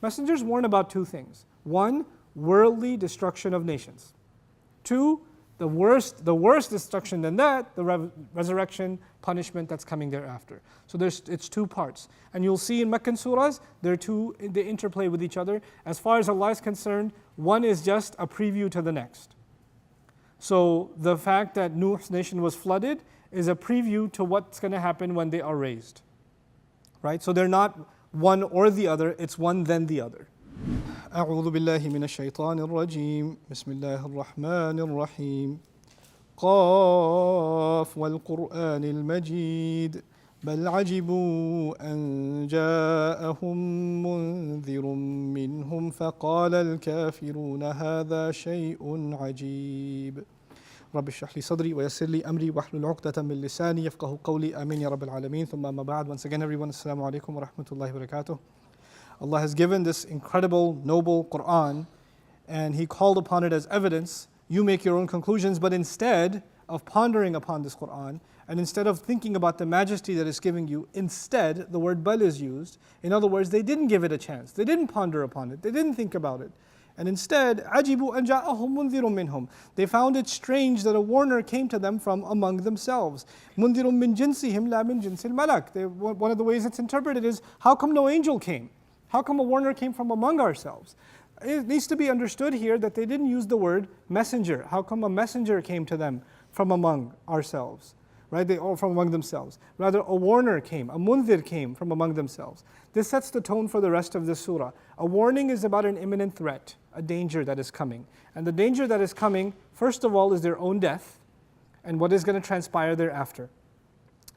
Messengers warn about two things. One, worldly destruction of nations. Two, the worst destruction than that, the resurrection punishment that's coming thereafter. So it's two parts. And you'll see in Meccan surahs, they interplay with each other. As far as Allah is concerned, one is just a preview to the next. So the fact that Nuh's nation was flooded is a preview to what's going to happen when they are raised. Right? So they're not one or the other, it's one then the other. أعوذ بالله من الشيطان الرجيم بسم الله الرحمن الرحيم قاف والقرآن المجيد بل عجبوا أن جاءهم منذر منهم فقال الكافرون هذا شيء عجيب رب اشرح لي صدري ويسر لي أمري واحلل عقدة من لساني يفقهوا قولي آمين يا رب العالمين ثم أما بعد. Once again everyone, Assalamu alaikum wa rahmatullahi wa barakatuh. Allah has given this incredible, noble Qur'an, and He called upon it as evidence. You make your own conclusions, but instead of pondering upon this Qur'an, and instead of thinking about the majesty that it's giving you, instead the word bal is used. In other words, they didn't give it a chance. They didn't ponder upon it. They didn't think about it. And instead, عَجِبُوا أَنْ جَاءَهُمْ مُنذِرٌ مِّنْهُمْ. They found it strange that a warner came to them from among themselves. مُنذِرٌ مِّن جِنسِهِمْ لَا مِن جِنسِ الْمَلَكِ. One of the ways it's interpreted is, how come no angel came? How come a warner came from among ourselves? It needs to be understood here that they didn't use the word messenger. How come a messenger came to them from among ourselves? Right? Or from among themselves. Rather, a warner came, a munzir came from among themselves. This sets the tone for the rest of this surah. A warning is about an imminent threat, a danger that is coming. And the danger that is coming, first of all, is their own death and what is going to transpire thereafter.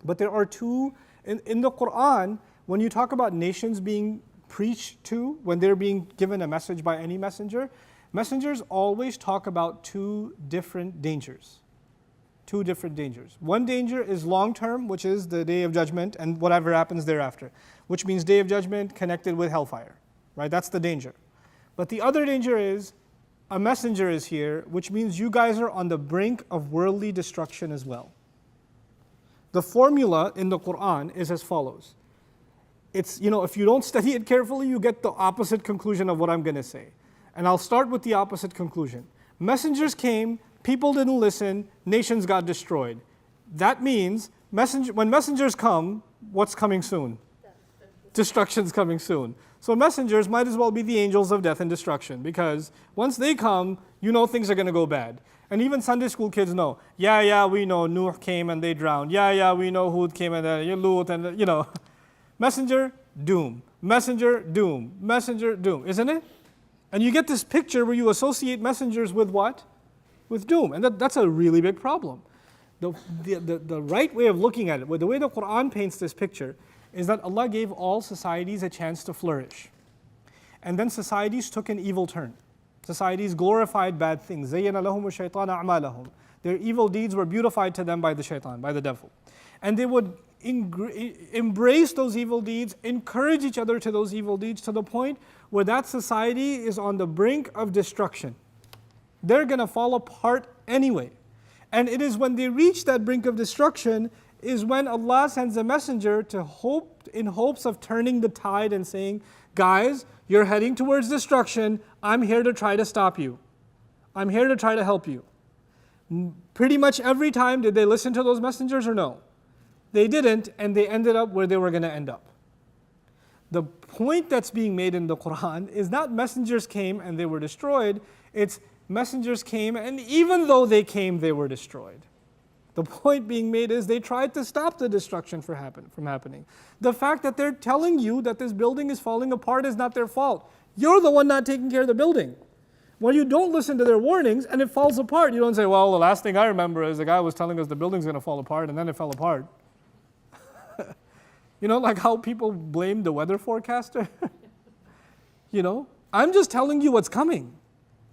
But there are two, in the Qur'an, when you talk about nations being preached to, when they're being given a message by any messenger, messengers always talk about two different dangers. Two different dangers. One danger is long term, which is the day of judgment and whatever happens thereafter, which means day of judgment connected with hellfire. Right? That's the danger. But the other danger is a messenger is here, which means you guys are on the brink of worldly destruction as well. The formula in the Qur'an is as follows. It's, if you don't study it carefully, you get the opposite conclusion of what I'm going to say. And I'll start with the opposite conclusion. Messengers came, people didn't listen, nations got destroyed. That means when messengers come, what's coming soon? Destruction's coming soon. So messengers might as well be the angels of death and destruction, because once they come, things are going to go bad. And even Sunday school kids know, we know Nuh came and they drowned. We know Hud came and Lut and Messenger, doom. Messenger, doom. Messenger, doom. Isn't it? And you get this picture where you associate messengers with what? With doom. And that's a really big problem. The right way of looking at it, the way the Qur'an paints this picture, is that Allah gave all societies a chance to flourish. And then societies took an evil turn. Societies glorified bad things. زَيَّنَ لَهُمُ الشَّيْطَانَ أَعْمَالَهُم. Their evil deeds were beautified to them by the shaitan, by the devil. And they would embrace those evil deeds, encourage each other to those evil deeds, to the point where that society is on the brink of destruction. They're going to fall apart anyway. And it is when they reach that brink of destruction is when Allah sends a messenger in hopes of turning the tide and saying, guys, you're heading towards destruction. I'm here to try to stop you. I'm here to try to help you. Pretty much every time, did they listen to those messengers or no? They didn't, and they ended up where they were going to end up. The point that's being made in the Qur'an is not messengers came and they were destroyed, it's messengers came and even though they came, they were destroyed. The point being made is they tried to stop the destruction from happening. The fact that they're telling you that this building is falling apart is not their fault. You're the one not taking care of the building. When you don't listen to their warnings and it falls apart, you don't say, well, the last thing I remember is the guy was telling us the building's going to fall apart and then it fell apart. Like how people blame the weather forecaster. I'm just telling you what's coming.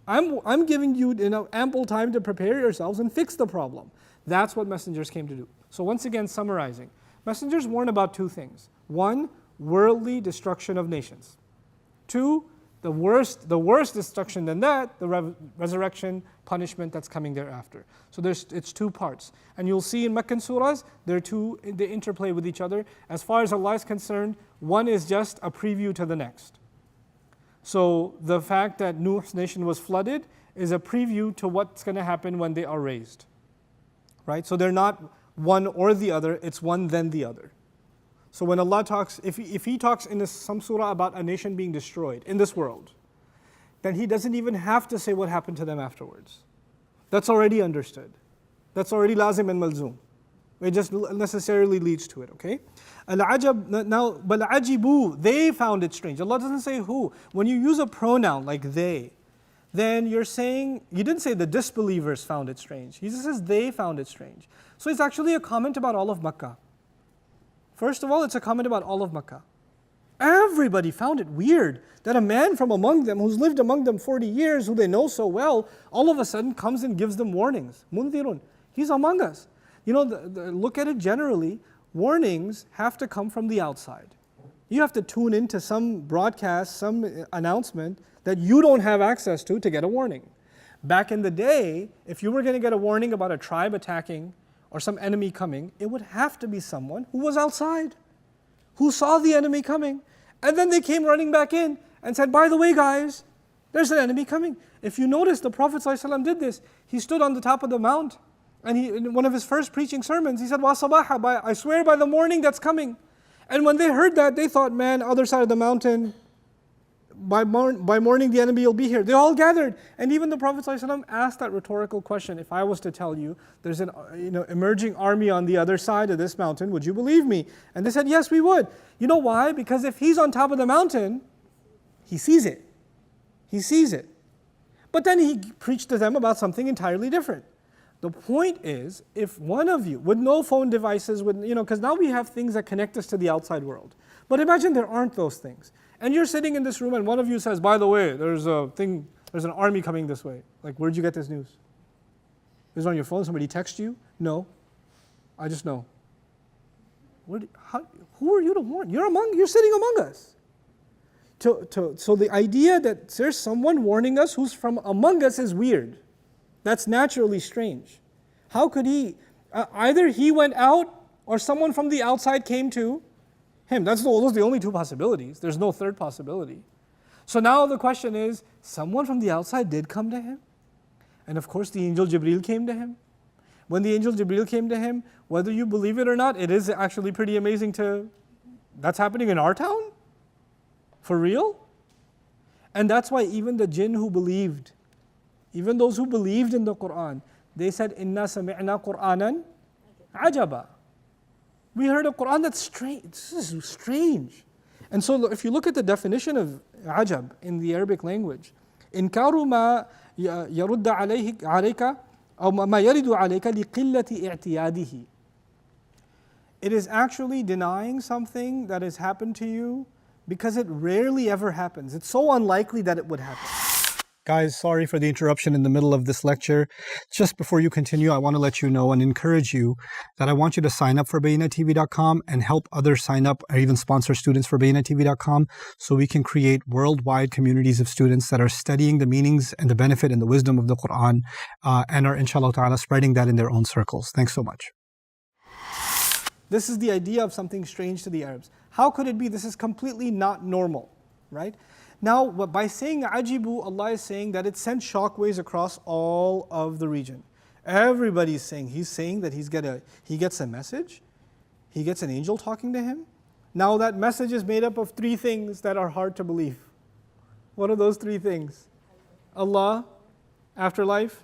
I'm giving you ample time to prepare yourselves and fix the problem. That's what messengers came to do. So once again, summarizing. Messengers warn about two things. One, worldly destruction of nations. Two, the worst destruction than that, the resurrection punishment that's coming thereafter. So it's two parts. And you'll see in Meccan surahs, they interplay with each other. As far as Allah is concerned, one is just a preview to the next. So the fact that Nuh's nation was flooded is a preview to what's going to happen when they are raised. Right? So they're not one or the other, it's one then the other. So when Allah talks, if he talks in some surah about a nation being destroyed in this world, then He doesn't even have to say what happened to them afterwards. That's already understood. That's already lazim and malzoom. It just necessarily leads to it, okay? Al-ajab, now, bal ajibu, they found it strange. Allah doesn't say who. When you use a pronoun like they, then you're saying, you didn't say the disbelievers found it strange. He just says they found it strange. So it's actually a comment about all of Makkah. First of all, it's a comment about all of Makkah. Everybody found it weird that a man from among them, who's lived among them 40 years, who they know so well, all of a sudden comes and gives them warnings. Mundhirun, he's among us. You know, look at it generally, warnings have to come from the outside. You have to tune into some broadcast, some announcement that you don't have access to get a warning. Back in the day, if you were going to get a warning about a tribe attacking or some enemy coming, it would have to be someone who was outside, who saw the enemy coming. And then they came running back in and said, by the way guys, there's an enemy coming. If you notice, the Prophet ﷺ did this. He stood on the top of the mount, and in one of his first preaching sermons, he said, Wa sabaha, I swear by the morning that's coming. And when they heard that, they thought, man, other side of the mountain, by morning the enemy will be here. They all gathered. And even the Prophet ﷺ asked that rhetorical question, if I was to tell you there's an emerging army on the other side of this mountain, would you believe me? And they said, yes, we would. You know why? Because if he's on top of the mountain, he sees it. He sees it. But then he preached to them about something entirely different. The point is, if one of you, with no phone devices, because now we have things that connect us to the outside world. But imagine there aren't those things. And you're sitting in this room and one of you says, by the way, there's an army coming this way. Like, where'd you get this news? Is it on your phone? Somebody text you? No. I just know. Who are you to warn? You're sitting among us. So the idea that there's someone warning us who's from among us is weird. That's naturally strange. How could he? Either he went out or someone from the outside came to him. Those are the only two possibilities. There's no third possibility. So now the question is, someone from the outside did come to him? And of course the angel Jibreel came to him. When the angel Jibreel came to him, whether you believe it or not, it is actually pretty amazing that's happening in our town? For real? And that's why even the jinn who believed, even those who believed in the Quran, they said, Inna sami'na Qur'anan ajaba. We heard a Quran that's strange. This is strange. And so if you look at the definition of ajab in the Arabic language, إنكار ما يرد عليك أو ما يرد عليك لقلة اعتياده. It is actually denying something that has happened to you because it rarely ever happens. It's so unlikely that it would happen. Guys, sorry for the interruption in the middle of this lecture. Just before you continue, I want to let you know and encourage you that I want you to sign up for BayyinahTV.com and help others sign up or even sponsor students for BayyinahTV.com so we can create worldwide communities of students that are studying the meanings and the benefit and the wisdom of the Quran and are, inshallah ta'ala, spreading that in their own circles. Thanks so much. This is the idea of something strange to the Arabs. How could it be? This is completely not normal, right? Now, by saying ajibu, Allah is saying that it sent shockwaves across all of the region. Everybody's saying, He's saying that He gets a message, He gets an angel talking to him. Now that message is made up of three things that are hard to believe. What are those three things? Allah, afterlife,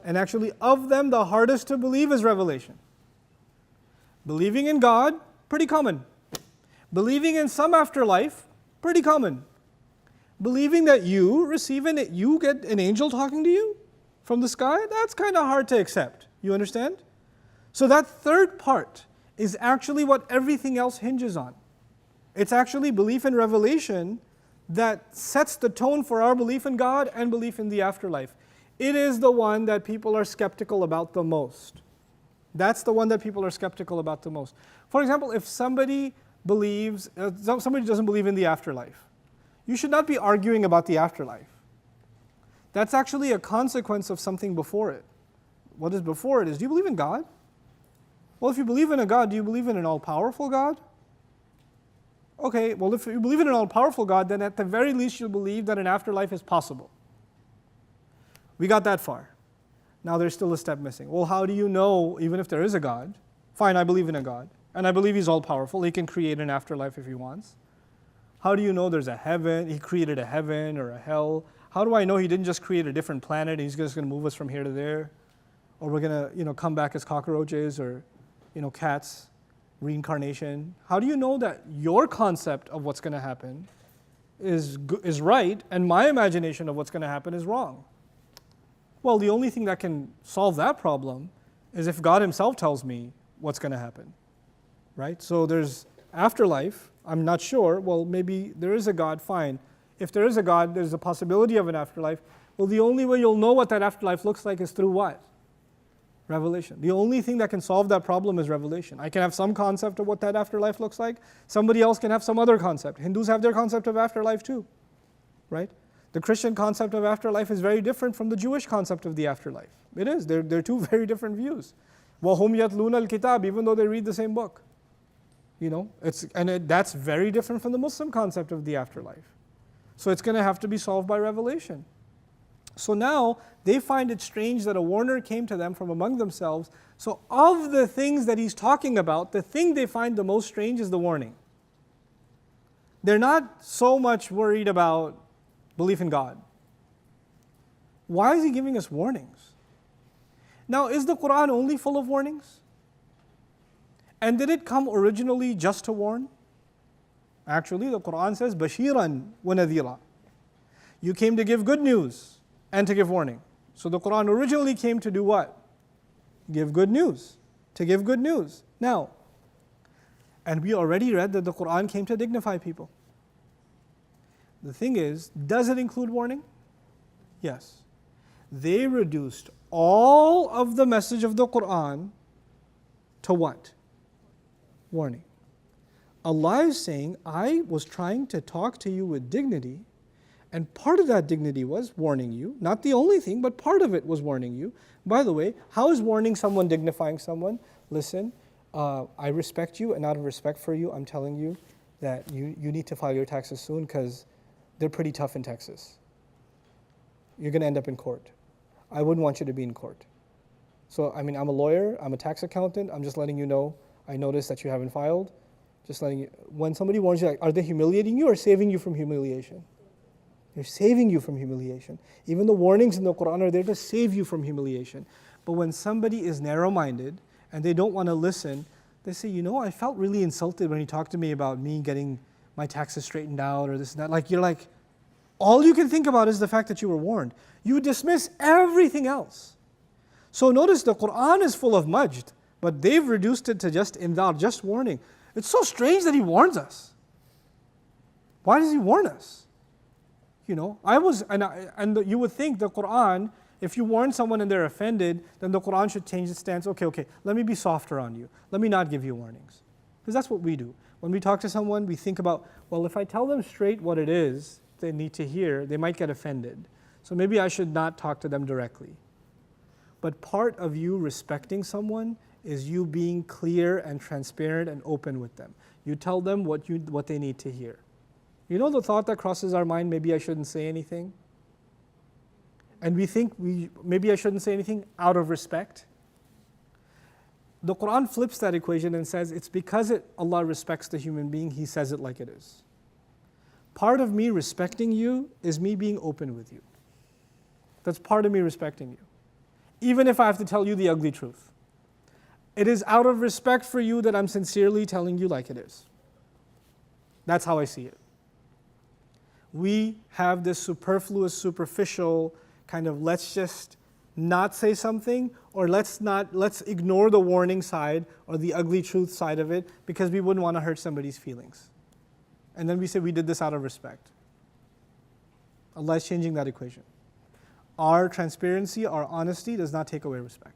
and actually of them the hardest to believe is revelation. Believing in God, pretty common. Believing in some afterlife, pretty common. Believing that you get an angel talking to you from the sky, that's kind of hard to accept. You understand? So that third part is actually what everything else hinges on. It's actually belief in revelation that sets the tone for our belief in God and belief in the afterlife. It is the one that people are skeptical about the most. That's the one that people are skeptical about the most. For example, if somebody doesn't believe in the afterlife, you should not be arguing about the afterlife. That's actually a consequence of something before it. What is before it is, do you believe in God? Well, if you believe in a God, do you believe in an all-powerful God? okay, well, if you believe in an all-powerful God, then at the very least you'll believe that an afterlife is possible. We got that far. Now there's still a step missing. Well, how do you know, even if there is a God? Fine, I believe in a God, and I believe He's all-powerful. He can create an afterlife if He wants. How do you know there's a heaven? He created a heaven or a hell. How do I know He didn't just create a different planet? He's just going to move us from here to there, or we're going to, come back as cockroaches or, cats, reincarnation. How do you know that your concept of what's going to happen is right, and my imagination of what's going to happen is wrong? Well, the only thing that can solve that problem is if God Himself tells me what's going to happen, right? So there's afterlife. I'm not sure. Well, maybe there is a God, fine. If there is a God, there's a possibility of an afterlife. Well, the only way you'll know what that afterlife looks like is through what? Revelation. The only thing that can solve that problem is revelation. I can have some concept of what that afterlife looks like. Somebody else can have some other concept. Hindus have their concept of afterlife too, right? The Christian concept of afterlife is very different from the Jewish concept of the afterlife. It is. They're two very different views. وَهُمْ يَتْلُونَ الْكِتَابِ, even though they read the same book. That's very different from the Muslim concept of the afterlife. So it's going to have to be solved by revelation. So now they find it strange that a warner came to them from among themselves. So of the things that he's talking about, the thing they find the most strange is the warning. They're not so much worried about belief in God. Why is He giving us warnings? Now, is the Quran only full of warnings? And did it come originally just to warn? Actually, the Quran says, Bashiran wa nadhira. You came to give good news and to give warning. So the Quran originally came to do what? Give good news. To give good news. Now, and we already read that the Quran came to dignify people. The thing is, does it include warning? Yes. They reduced all of the message of the Quran to what? Warning. Allah is saying, I was trying to talk to you with dignity, and part of that dignity was warning you. Not the only thing, but part of it was warning you. By the way, how is warning someone dignifying someone? Listen, I respect you, and out of respect for you, I'm telling you that you need to file your taxes soon because they're pretty tough in Texas. You're going to end up in court. I wouldn't want you to be in court. So, I'm a lawyer, I'm a tax accountant, I'm just letting you know, I noticed that you haven't filed. Just letting you, when somebody warns you, are they humiliating you or saving you from humiliation? They're saving you from humiliation. Even the warnings in the Quran are there to save you from humiliation. But when somebody is narrow-minded and they don't want to listen, they say, I felt really insulted when he talked to me about me getting my taxes straightened out or this and that. You're like, all you can think about is the fact that you were warned. You dismiss everything else. So notice the Quran is full of majd, but they've reduced it to just indar, just warning. It's so strange that He warns us. Why does He warn us? You would think the Quran, if you warn someone and they're offended, then the Quran should change its stance. Okay, let me be softer on you. Let me not give you warnings. Because that's what we do. When we talk to someone, we think about, well, if I tell them straight what it is they need to hear, they might get offended. So maybe I should not talk to them directly. But part of you respecting someone is you being clear and transparent and open with them. You tell them what they need to hear. The thought that crosses our mind, maybe I shouldn't say anything? And we think maybe I shouldn't say anything out of respect? The Quran flips that equation and says it's because Allah respects the human being, He says it like it is. Part of me respecting you is me being open with you. That's part of me respecting you. Even if I have to tell you the ugly truth. It is out of respect for you that I'm sincerely telling you like it is. That's how I see it. We have this superfluous, superficial kind of let's just not say something, or let's ignore the warning side or the ugly truth side of it because we wouldn't want to hurt somebody's feelings. And then we say we did this out of respect. Allah is changing that equation. Our transparency, our honesty does not take away respect.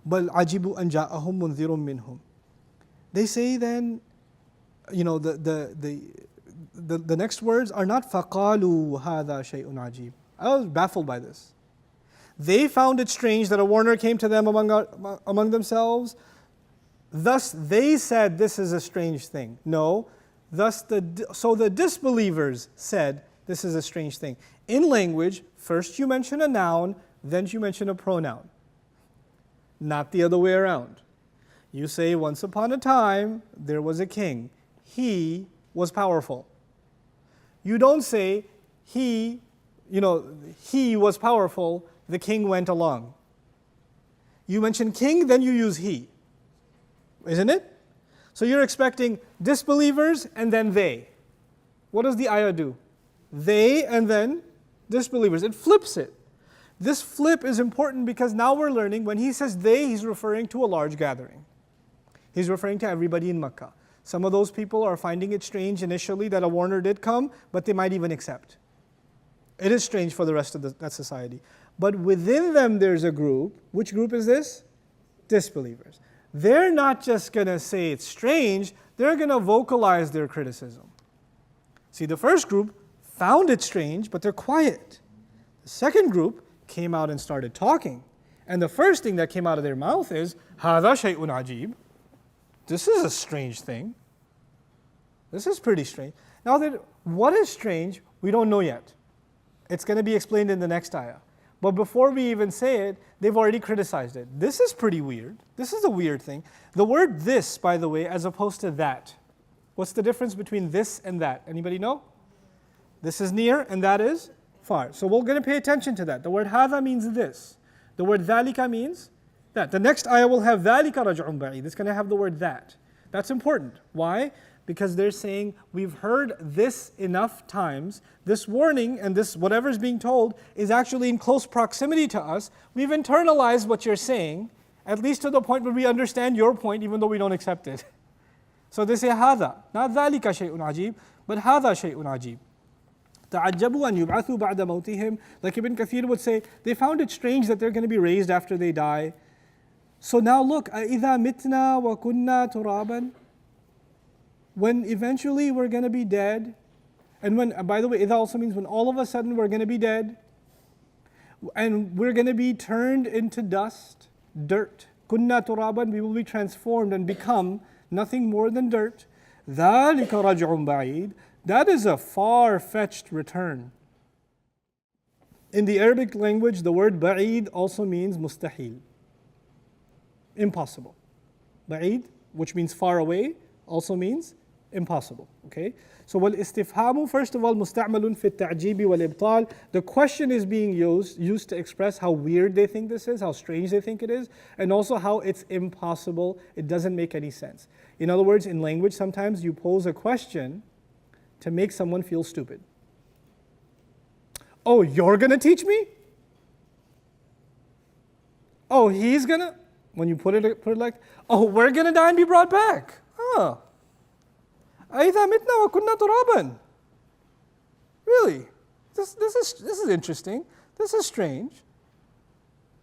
بَلْ عَجِبُوا أَنْ جَاءَهُمْ مُنْذِرٌ مِّنْهُمْ. They say then, the next words are not فَقَالُوا هَذَا شَيْءٌ عَجِيبٌ. I was baffled by this. They found it strange that a warner came to them among themselves. Thus they said, this is a strange thing. No, So the disbelievers said, this is a strange thing. In language, first you mention a noun, then you mention a pronoun. Not the other way around. You say, once upon a time, there was a king. He was powerful. You don't say, he was powerful, the king went along. You mention king, then you use he. Isn't it? So you're expecting disbelievers and then they. What does the ayah do? They and then disbelievers. It flips it. This flip is important because now we're learning when he says they, he's referring to a large gathering. He's referring to everybody in Makkah. Some of those people are finding it strange initially that a warner did come, but they might even accept. It is strange for the rest of that society. But within them there's a group. Which group is this? Disbelievers. They're not just going to say it's strange, they're going to vocalize their criticism. See, the first group found it strange, but they're quiet. The second group came out and started talking. And the first thing that came out of their mouth is, هَذَا شَيْءٌ عَجِيبٌ. This is a strange thing. This is pretty strange. Now, what is strange, we don't know yet. It's going to be explained in the next ayah. But before we even say it, they've already criticized it. This is pretty weird. This is a weird thing. The word this, by the way, as opposed to that. What's the difference between this and that? Anybody know? This is near and that is far. So we're going to pay attention to that. The word هذا means this. The word ذَلِكَ means that. The next ayah will have ذَلِكَ رَجْعٌ بَعِيدٌ. It's going to have the word that. That's important. Why? Because they're saying, we've heard this enough times, this warning and this whatever is being told is actually in close proximity to us. We've internalized what you're saying, at least to the point where we understand your point even though we don't accept it. So they say هذا, not ذَلِكَ شَيْءٌ عَجِيبٌ, but هذا شَيْءٌ عَجِيبٌ. تَعَجَّبُوا أَنْ يُبْعَثُوا بَعْدَ مَوْتِهِمْ. Like Ibn Kathir would say, they found it strange that they're going to be raised after they die. So now look, أَإِذَا مِتْنَا وَكُنَّا تُرَابًا. When eventually we're going to be dead, and when, by the way, idha also means when all of a sudden we're going to be dead, and we're going to be turned into dust, dirt. Kunna turaban, we will be transformed and become nothing more than dirt. ذَلِكَ رَجْعٌ بَعِيدٌ. That is a far-fetched return. In the Arabic language, the word ba'id also means mustahil. Impossible. Ba'id, which means far away, also means impossible. Okay? So wal-istifhamu, first of all, musta'malun fi at-ta'jibi wal-ibtal. The question is being used to express how weird they think this is, how strange they think it is, and also how it's impossible, it doesn't make any sense. In other words, in language, sometimes you pose a question to make someone feel stupid. Oh, you're gonna teach me? Oh, he's gonna, when you put it like, oh, we're gonna die and be brought back. Huh. أَإِذَا مِتْنَا وَكُنَّا تُرَابًا. Really? This is interesting. This is strange.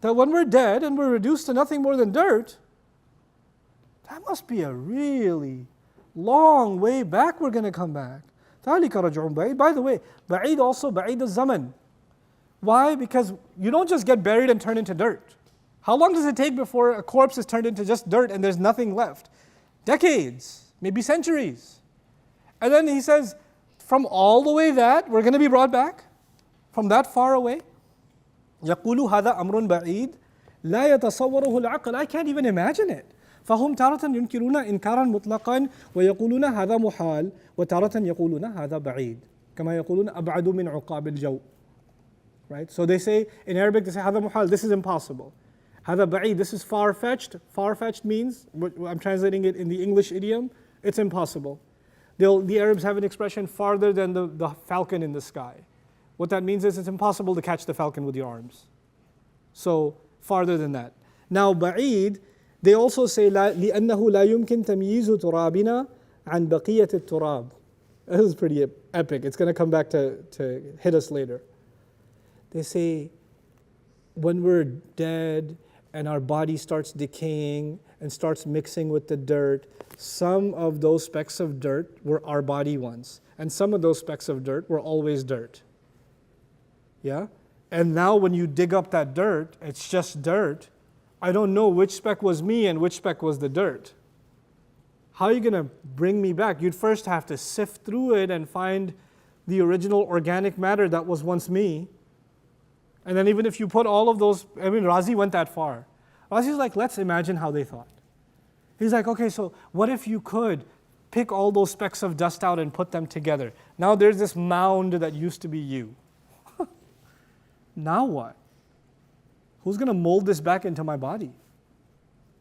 That when we're dead and we're reduced to nothing more than dirt, that must be a really long way back we're going to come back. ذَلِكَ رَجْعٌ بَعِيدٌ. By the way, ba'id also ba'id al-zaman. Why? Because you don't just get buried and turn into dirt. How long does it take before a corpse is turned into just dirt and there's nothing left? Decades, maybe centuries. And then he says, from all the way that, we're going to be brought back, from that far away. يَقُولُ هَذَا أَمْرٌ بَعِيدٌ لَا يَتَصَوَّرُهُ الْعَقْلُ. I can't even imagine it. فهم تارة ينكرون إنكارا مطلقا ويقولون هذا محال وتارة يقولون هذا بعيد كما يقولون أبعد من عقاب الجو. Right? So they say, in Arabic they say هذا محال, this is impossible. هذا بعيد, this is far-fetched. Far-fetched means, I'm translating it in the English idiom, it's impossible. The Arabs have an expression, farther than the falcon in the sky. What that means is it's impossible to catch the falcon with your arms. So, farther than that. Now, ba'id, they also say, لِأَنَّهُ لَا يُمْكِنْ تَمْيِيزُ تُرَابِنَا عَنْ بَقِيَّةِ التُّرَابِ. This is pretty epic. It's going to come back to hit us later. They say, when we're dead and our body starts decaying and starts mixing with the dirt, some of those specks of dirt were our body once. And some of those specks of dirt were always dirt. Yeah? And now when you dig up that dirt, it's just dirt. I don't know which speck was me and which speck was the dirt. how are you going to bring me back? You'd first have to sift through it and find the original organic matter that was once me. And then even if you put all of those, I mean, Razi went that far. Razi's like, let's imagine how they thought. He's like, okay, so what if you could pick all those specks of dust out and put them together? Now there's this mound that used to be you. Now what? Who's going to mold this back into my body?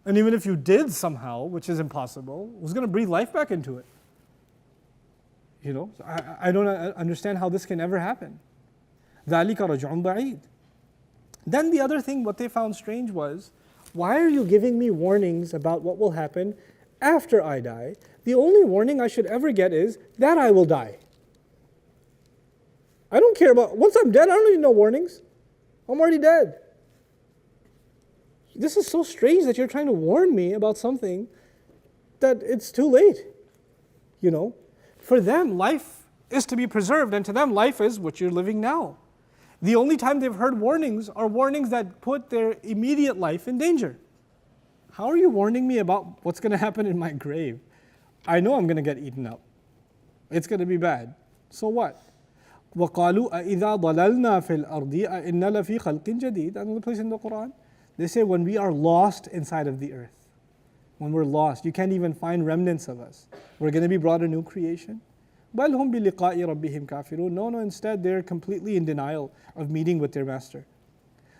And even if you did somehow, which is impossible, who's going to breathe life back into it? You know, I don't understand how this can ever happen. ذَلِكَ رَجْعٌ بَعِيدٌ. Then the other thing, what they found strange was, why are you giving me warnings about what will happen after I die? The only warning I should ever get is that I will die. I don't care about, once I'm dead, I don't need no warnings. I'm already dead. This is so strange that you're trying to warn me about something that it's too late. You know, for them, life is to be preserved, and to them, life is what you're living now. The only time they've heard warnings are warnings that put their immediate life in danger. How are you warning me about what's going to happen in my grave? I know I'm going to get eaten up. It's going to be bad. So what? وَقَالُوا أَإِذَا ضَلَلْنَا فِي الْأَرْضِ أَإِنَّا لَفِي خَلْقٍ جَدِيدٍ. Another place in the Quran. They say when we are lost inside of the earth, when we're lost, you can't even find remnants of us. We're going to be brought a new creation. بَلْ هُمْ بِلِقَاءِ رَبِّهِمْ كَافِرُونَ. No, instead they're completely in denial of meeting with their master.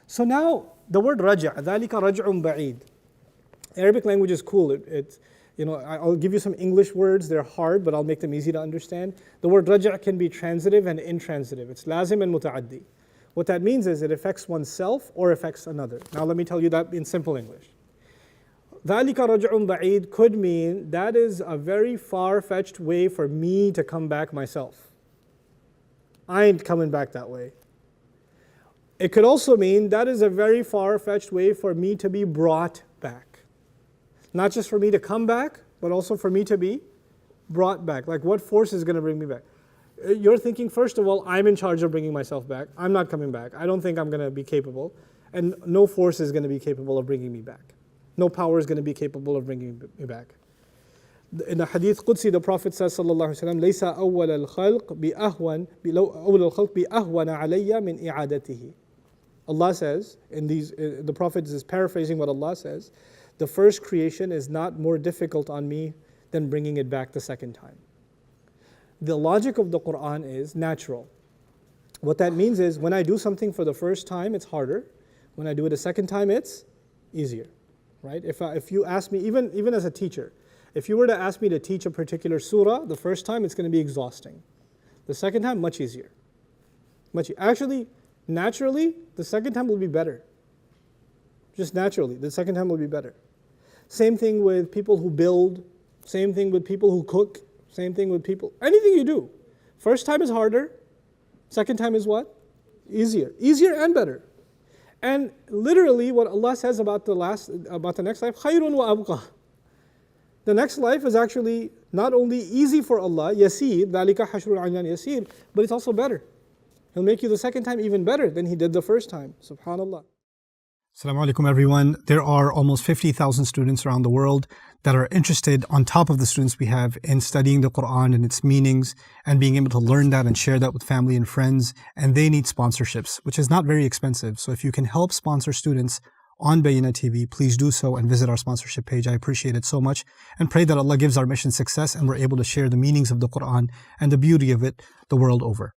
So now the word raja', ذَلِكَ رَجْعٌ بَعِيدٌ. Arabic language is cool. It's, you know, I'll give you some English words. They're hard, but I'll make them easy to understand. The word raja' can be transitive and intransitive. It's lazim and muta'addi. What that means is it affects oneself or affects another. Now let me tell you that in simple English. ذَلِكَ رَجْعٌ بَعِيدٌ could mean that is a very far-fetched way for me to come back myself. I ain't coming back that way. It could also mean that is a very far-fetched way for me to be brought back. Not just for me to come back, but also for me to be brought back. Like what force is going to bring me back? You're thinking, first of all, I'm in charge of bringing myself back. I'm not coming back. I don't think I'm going to be capable. And no force is going to be capable of bringing me back. No power is going to be capable of bringing me back. In the Hadith Qudsi, the Prophet says, sallallahu alaihi wasallam, "Laysa awwal al-khalq bi ahwana alayya min i'adatihi." Allah says, the Prophet is paraphrasing what Allah says, the first creation is not more difficult on me than bringing it back the second time. The logic of the Quran is natural. What that means is when I do something for the first time, it's harder. When I do it a second time, it's easier. Right? If you ask me, even as a teacher, if you were to ask me to teach a particular surah, the first time it's going to be exhausting. The second time, much easier. Actually, naturally, the second time will be better. Just naturally, the second time will be better. Same thing with people who build, same thing with people who cook, same thing with people, anything you do. First time is harder, second time is what? Easier and better. And literally what Allah says about the next life, khayrun wa abqa. The next life is actually not only easy for Allah, yasir, dhalika hashrul anyan yasir, but it's also better. He'll make you the second time even better than He did the first time. Subhanallah. Assalamu alaikum everyone. There are almost 50,000 students around the world that are interested, on top of the students we have, in studying the Quran and its meanings and being able to learn that and share that with family and friends. And they need sponsorships, which is not very expensive. So if you can help sponsor students on Bayyinah TV, please do so and visit our sponsorship page. I appreciate it so much and pray that Allah gives our mission success and we're able to share the meanings of the Quran and the beauty of it the world over.